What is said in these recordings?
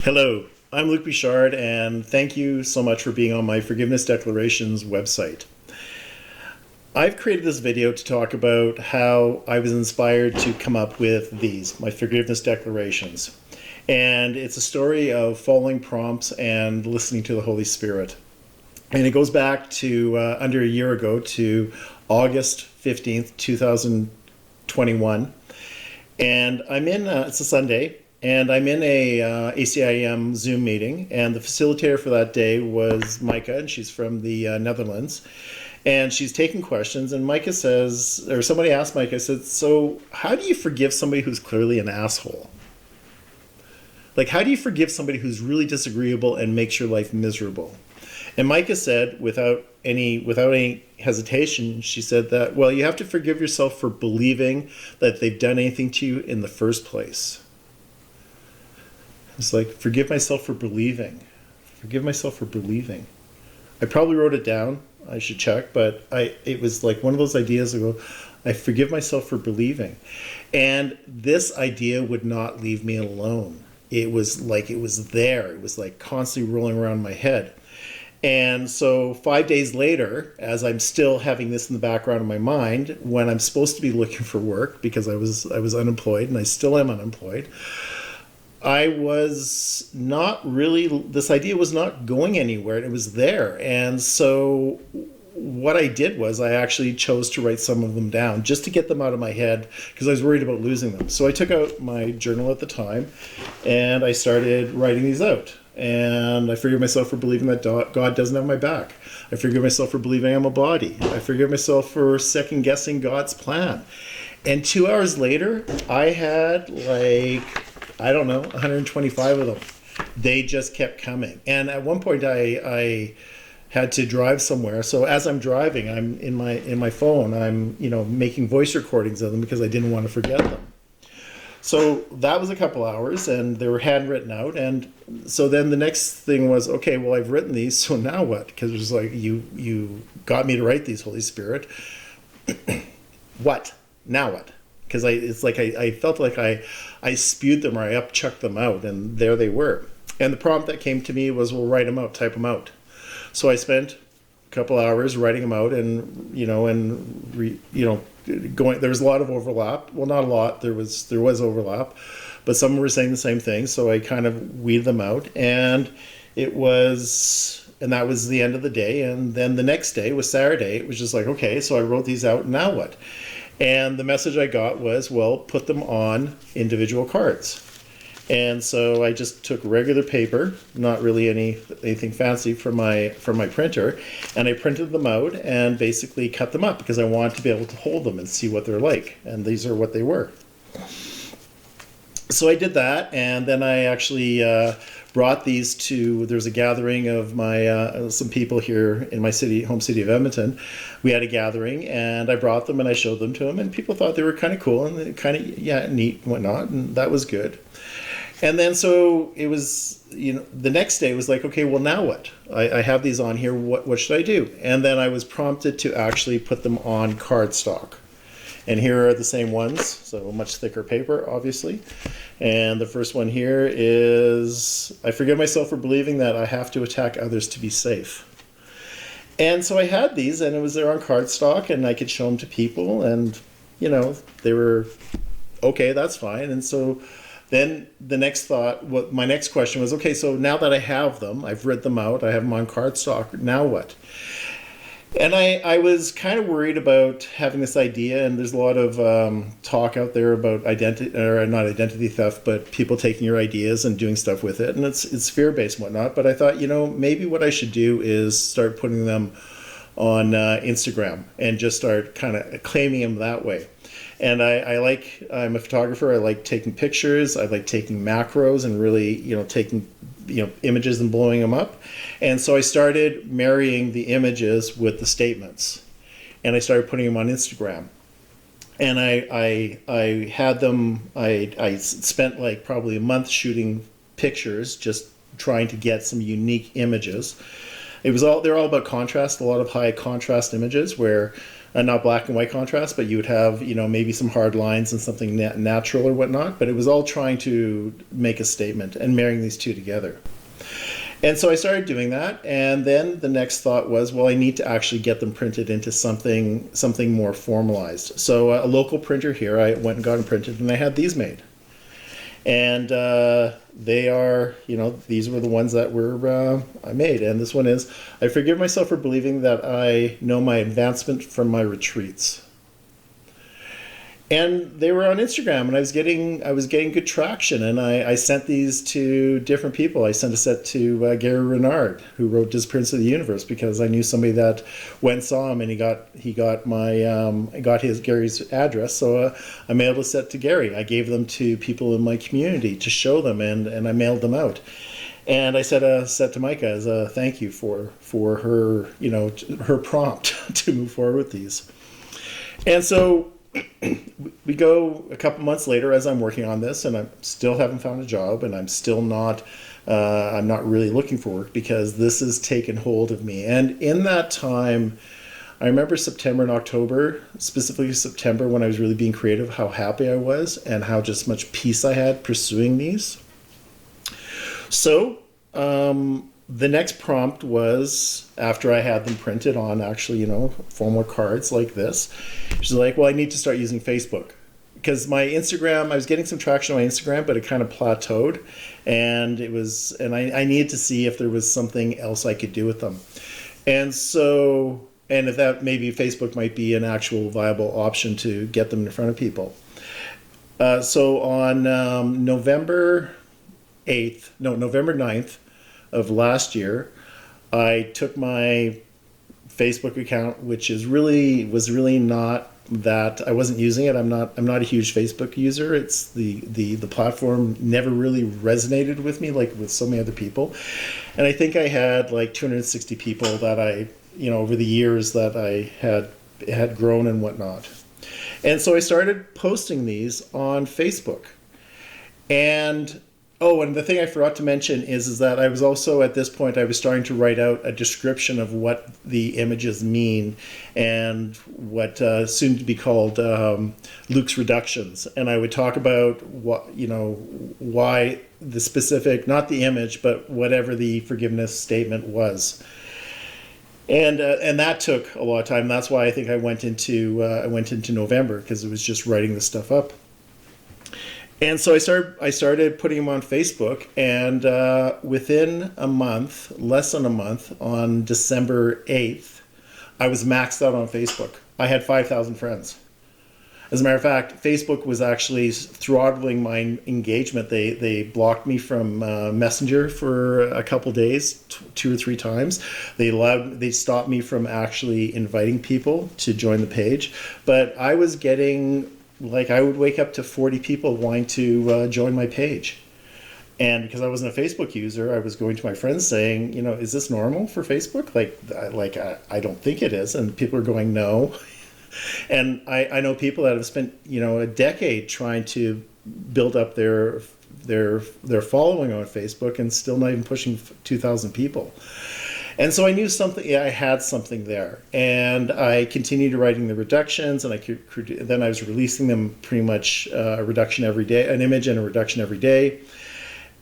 Hello, I'm Luc Bichard, and thank you so much for being on my Forgiveness Declarations website. I've created this video to talk about how I was inspired to come up with my Forgiveness Declarations. And it's a story of following prompts and listening to the Holy Spirit. And it goes back to under a year ago, to August 15th, 2021. And it's a Sunday, and I'm in a ACIM Zoom meeting, and the facilitator for that day was Micah, and she's from the Netherlands, and she's taking questions, and Micah says, or somebody asked Micah, said, so how do you forgive somebody who's clearly an asshole? Like, how do you forgive somebody who's really disagreeable and makes your life miserable? And Micah said, without any hesitation, she said that, well, you have to forgive yourself for believing that they've done anything to you in the first place. It's like, forgive myself for believing. Forgive myself for believing. I probably wrote it down. I should check, but it was like one of those ideas ago. I forgive myself for believing. And this idea would not leave me alone. It was like it was there. It was like constantly rolling around my head. And so 5 days later, as I'm still having this in the background of my mind, when I'm supposed to be looking for work because I was unemployed, and I still am unemployed, I was not really, this idea was not going anywhere. It was there. And so what I did was I actually chose to write some of them down just to get them out of my head because I was worried about losing them. So I took out my journal at the time and I started writing these out. And I forgive myself for believing that God doesn't have my back. I forgive myself for believing I'm a body. I forgive myself for second guessing God's plan. And 2 hours later, I had 125 of them. They just kept coming. And at one point I had to drive somewhere. So as I'm driving, I'm in my phone, I'm, making voice recordings of them because I didn't want to forget them. So that was a couple hours, and they were handwritten out. And so then the next thing was, okay, well, I've written these, so now what? Because it was like, you got me to write these, Holy Spirit. What? Now what? Because I felt like I spewed them, or I upchucked them out, and there they were. And the prompt that came to me was, well, write them out, type them out. So I spent a couple hours writing them out, and going. There was a lot of overlap. Well, not a lot. There was overlap, but some were saying the same thing. So I kind of weeded them out, and that was the end of the day. And then the next day was Saturday. It was just like, okay, so I wrote these out. Now what? And the message I got was, well, put them on individual cards. And so I just took regular paper, not really anything fancy from my printer, and I printed them out and basically cut them up because I wanted to be able to hold them and see what they're like. And these are what they were. So I did that, and then I actually brought these to, there's a gathering of my some people here in my home city of Edmonton. We had a gathering, and I brought them and I showed them to them, and people thought they were kind of cool and kind of neat and whatnot, and that was good. And then so it was, the next day was like, okay, well, now what? I have these on here. What should I do? And then I was prompted to actually put them on cardstock. And here are the same ones, so much thicker paper, obviously. And the first one here is, I forgive myself for believing that I have to attack others to be safe. And so I had these, and it was there on cardstock, and I could show them to people, and, they were, okay, that's fine. And so then my next question was, okay, so now that I have them, I've read them out, I have them on cardstock, now what? And I was kind of worried about having this idea, and there's a lot of talk out there about not identity theft, but people taking your ideas and doing stuff with it, and it's fear-based and whatnot. But I thought, maybe what I should do is start putting them on Instagram and just start kind of claiming them that way. And I'm a photographer. I like taking pictures. I like taking macros and really, taking, images and blowing them up. And so I started marrying the images with the statements, and I started putting them on Instagram. And I had them, I spent probably a month shooting pictures, just trying to get some unique images. They're all about contrast, a lot of high contrast images where not black and white contrast, but you would have, maybe some hard lines and something natural or whatnot. But it was all trying to make a statement and marrying these two together. And so I started doing that, and then the next thought was, well, I need to actually get them printed into something more formalized. So a local printer here, I went and got them printed, and I had these made. And they are, these were the ones that were I made. And this one is, I forgive myself for believing that I know my advancement from my retreats. And they were on Instagram, and I was getting good traction, and I sent these to different people. I sent a set to Gary Renard, who wrote Disappearance of the Universe, because I knew somebody that went and saw him, and he got Gary's address, so I mailed a set to Gary. I gave them to people in my community to show them, and I mailed them out. And I sent a set to Micah as a thank you for her her prompt to move forward with these. And so we go a couple months later as I'm working on this, and I still haven't found a job, and I'm still not I'm not really looking for work, because this has taken hold of me. And in that time, I remember September and October, specifically September, when I was really being creative, how happy I was and how just much peace I had pursuing these. So the next prompt was, after I had them printed on actually, formal cards like this, she's like, well, I need to start using Facebook. Because my Instagram, I was getting some traction on my Instagram, but it kind of plateaued. And I needed to see if there was something else I could do with them. And if that, maybe Facebook might be an actual viable option to get them in front of people. So on November 9th, of last year, I took my Facebook account, which was really not that, I wasn't using it. I'm not a huge Facebook user. It's the platform never really resonated with me like with so many other people. And I think I had like 260 people that I, over the years that I had grown and whatnot. And so I started posting these on Facebook. And and the thing I forgot to mention is that I was also, at this point, I was starting to write out a description of what the images mean and what soon to be called Luke's reductions. And I would talk about why the specific, not the image, but whatever the forgiveness statement was. And that took a lot of time. That's why I think I went into November, because it was just writing this stuff up. And so I started putting them on Facebook, and within a month, less than a month, on December 8th, I was maxed out on Facebook. I had 5,000 friends. As a matter of fact, Facebook was actually throttling my engagement. They blocked me from Messenger for a couple days, 2 or 3 times. They stopped me from actually inviting people to join the page. But I was getting, I would wake up to 40 people wanting to join my page. And because I wasn't a Facebook user, I was going to my friends saying, is this normal for Facebook? I don't think it is. And people are going, no. And I know people that have spent, a decade trying to build up their following on Facebook and still not even pushing 2,000 people. And so I knew I had something there. And I continued writing the reductions, and then I was releasing them pretty much a reduction every day, an image and a reduction every day.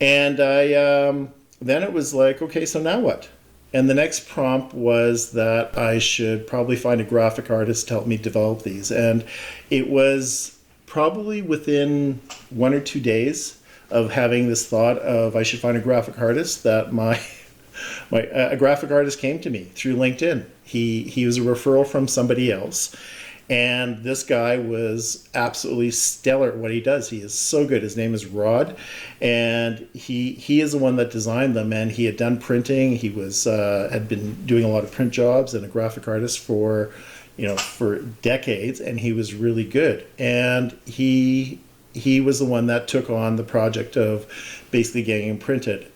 And then it was like, okay, so now what? And the next prompt was that I should probably find a graphic artist to help me develop these. And it was probably within 1 or 2 days of having this thought of I should find a graphic artist that a graphic artist came to me through LinkedIn. He was a referral from somebody else. And this guy was absolutely stellar at what he does. He is so good. His name is Rod, and he is the one that designed them. And he had done printing. He had been doing a lot of print jobs and a graphic artist for decades. And he was really good. And he was the one that took on the project of basically getting them printed,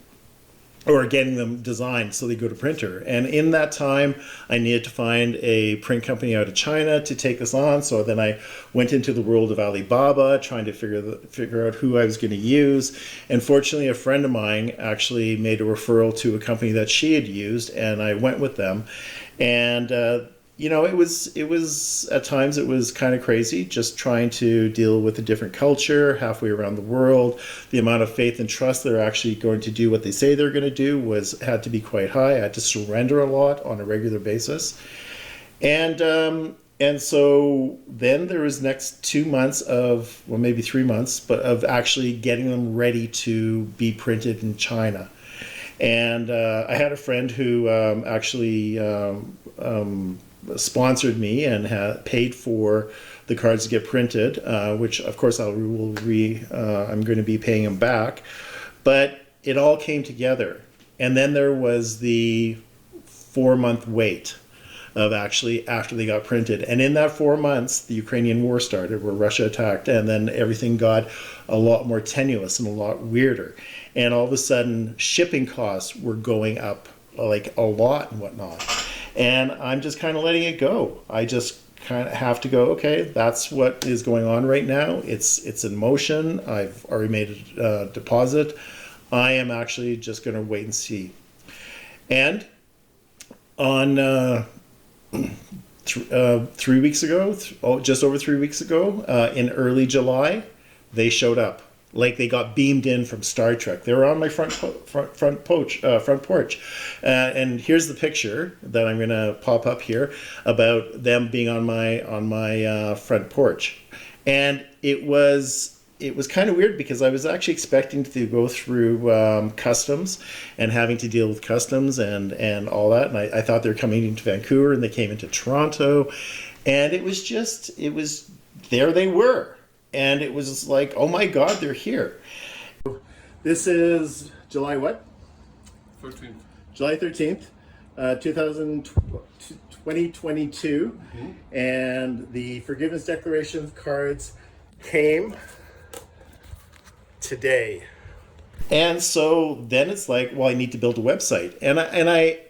or getting them designed so they go to printer. And in that time, I needed to find a print company out of China to take this on. So then I went into the world of Alibaba, trying to figure out who I was going to use. And fortunately, a friend of mine actually made a referral to a company that she had used, and I went with them. And it was at times it was kind of crazy just trying to deal with a different culture halfway around the world. The amount of faith and trust they're actually going to do what they say they're going to do had to be quite high. I had to surrender a lot on a regular basis. And so then there was next 2 months of, well, maybe 3 months, but of actually getting them ready to be printed in China. And I had a friend who actually sponsored me and paid for the cards to get printed, which of course I'm going to be paying him back. But it all came together. And then there was the 4-month wait of actually after they got printed. And in that 4 months, the Ukrainian war started, where Russia attacked, and then everything got a lot more tenuous and a lot weirder. And all of a sudden, shipping costs were going up like a lot and whatnot. And I'm just kind of letting it go. I just kind of have to go, okay, that's what is going on right now. It's in motion. I've already made a deposit. I am actually just going to wait and see. And on 3 weeks ago, just over 3 weeks ago, in early July, they showed up. Like they got beamed in from Star Trek. They were on my front porch. And here's the picture that I'm going to pop up here about them being on my front porch. And it was kind of weird because I was actually expecting to go through customs and having to deal with customs and all that. And I thought they were coming into Vancouver, and they came into Toronto. And it was there they were. And it was like, oh my God, they're here. This is July what? 13th. July 13th, 2022. Mm-hmm. And the forgiveness declaration cards came today. And so then it's like, well, I need to build a website. And I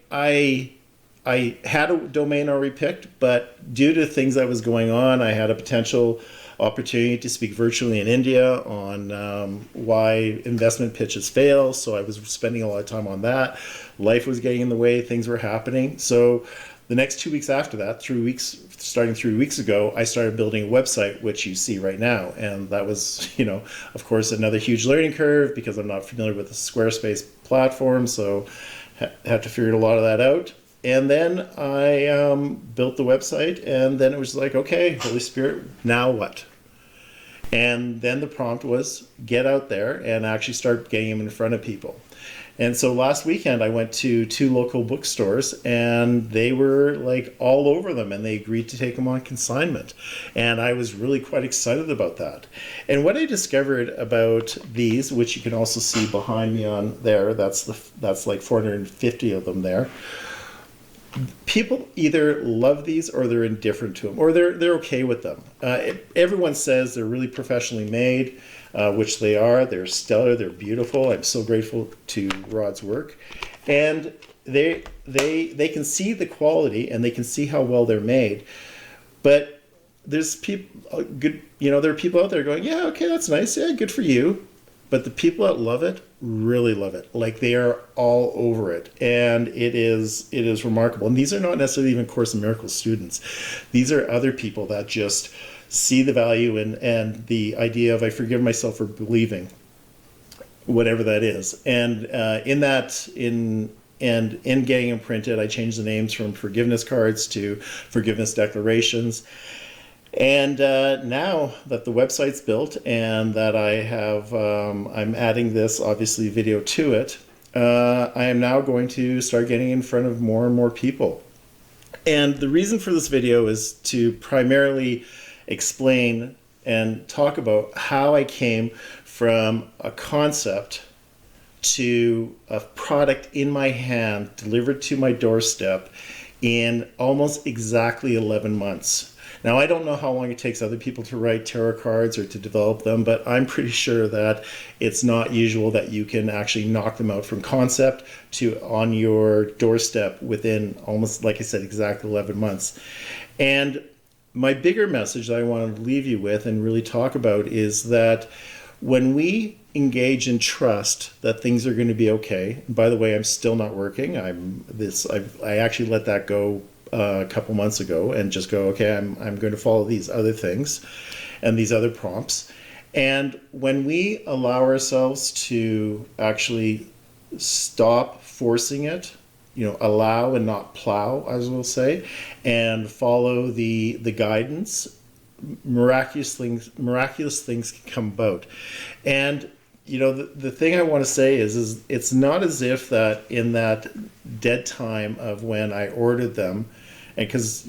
had a domain already picked, but due to things that was going on, I had a potential opportunity to speak virtually in India on why investment pitches fail. So I was spending a lot of time on that. Life was getting in the way, things were happening. So the next 2 weeks after that, starting 3 weeks ago, I started building a website, which you see right now. And that was, of course, another huge learning curve because I'm not familiar with the Squarespace platform. So had to figure a lot of that out. And then I built the website, and then it was like, okay, Holy Spirit, now what? And then the prompt was get out there and actually start getting them in front of people. And so last weekend I went to 2 local bookstores, and they were like all over them, and they agreed to take them on consignment. And I was really quite excited about that. And what I discovered about these, which you can also see behind me on there, that's like 450 of them there. People either love these or they're indifferent to them, or they're okay with them. Everyone says they're really professionally made, which they are. They're stellar. They're beautiful. I'm so grateful to Rod's work, and they can see the quality and they can see how well they're made. But there's people good. There are people out there going, yeah, okay, that's nice. Yeah, good for you. But the people that love it really love it. Like they are all over it. And it is remarkable. And these are not necessarily even Course in Miracles students. These are other people that just see the value and the idea of I forgive myself for believing, whatever that is. And in getting them printed, I changed the names from forgiveness cards to forgiveness declarations. And now that the website's built and that I have, I'm adding this obviously video to it, I am now going to start getting in front of more and more people. And the reason for this video is to primarily explain and talk about how I came from a concept to a product in my hand delivered to my doorstep in almost exactly 11 months. Now, I don't know how long it takes other people to write tarot cards or to develop them, but I'm pretty sure that it's not usual that you can actually knock them out from concept to on your doorstep within almost, like I said, exactly 11 months. And my bigger message that I want to leave you with and really talk about is that when we engage in trust that things are going to be okay, and by the way, I'm still not working. I actually let that go a couple months ago and just go, okay, I'm going to follow these other things and these other prompts. And when we allow ourselves to actually stop forcing it, allow and not plow, as we'll say, and follow the guidance, miraculous things can come about. And the thing I want to say is it's not as if that in that dead time of when I ordered them, and because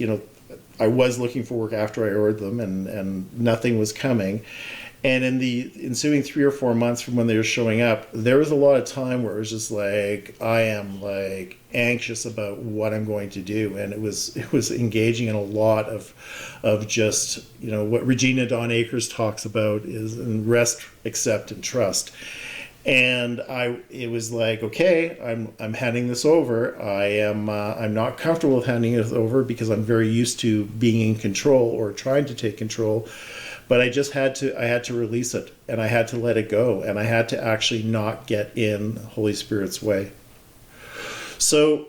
I was looking for work after I ordered them, and nothing was coming. And in the ensuing 3 or 4 months from when they were showing up, there was a lot of time where it was just like, I am like anxious about what I'm going to do. And it was engaging in a lot of just, what Regina Dawn Akers talks about is in rest, accept, and trust. And it was like, okay, I'm handing this over. I'm not comfortable with handing it over because I'm very used to being in control or trying to take control. But I had to release it, and I had to let it go, and I had to actually not get in Holy Spirit's way. So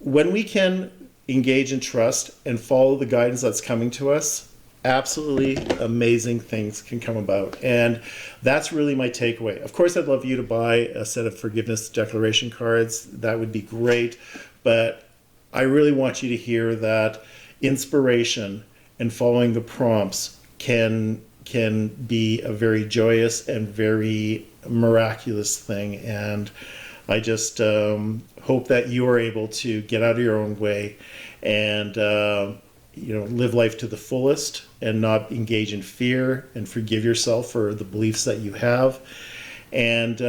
when we can engage in trust and follow the guidance that's coming to us, absolutely amazing things can come about. And that's really my takeaway. Of course, I'd love you to buy a set of forgiveness declaration cards. That would be great. But I really want you to hear that inspiration and following the prompts can be a very joyous and very miraculous thing. And I just hope that you are able to get out of your own way and live life to the fullest and not engage in fear, and forgive yourself for the beliefs that you have, and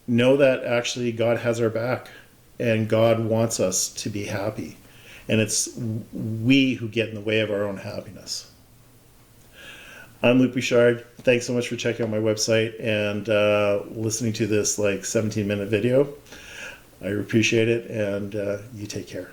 know that actually God has our back and God wants us to be happy, and it's we who get in the way of our own happiness. I'm Luc Bouchard. Thanks so much for checking out my website and listening to this 17-minute video. I appreciate it, and you take care.